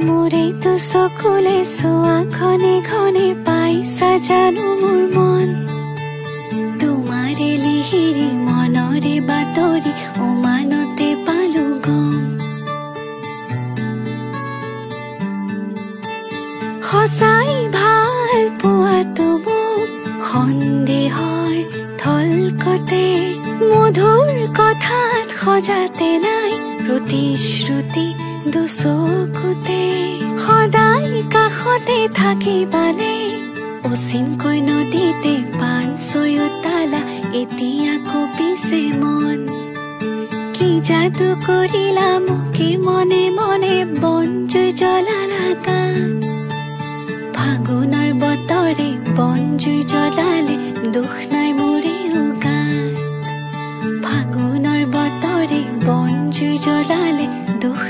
মোৰে তো চকুলে চোৱা ঘনে ঘনে পাইছা জানো মোৰ মন তোমাৰে লিহিৰি মনৰে বাতৰি অমানতে পালো গম সঁচাই ভাল পোৱাটো মোক সন্দেহৰ থলকতে মধুৰ কথাত সজাতে নাই প্ৰতিশ্ৰুতি দুচকুতে সদায় কাষতে থাকিবানে অচিনকৈ নদীতে পান ছয়তালা এতিয়া কপিছে মন কি যাদু কৰিলা মোকে মনে মনে বনজুই জ্বলালা গান ফাগুনৰ বতৰে বনজুই জ্বলালে দুখ নাই মোৰে গান ফাগুনৰ বতৰে বনজুই জ্বলালে দুখ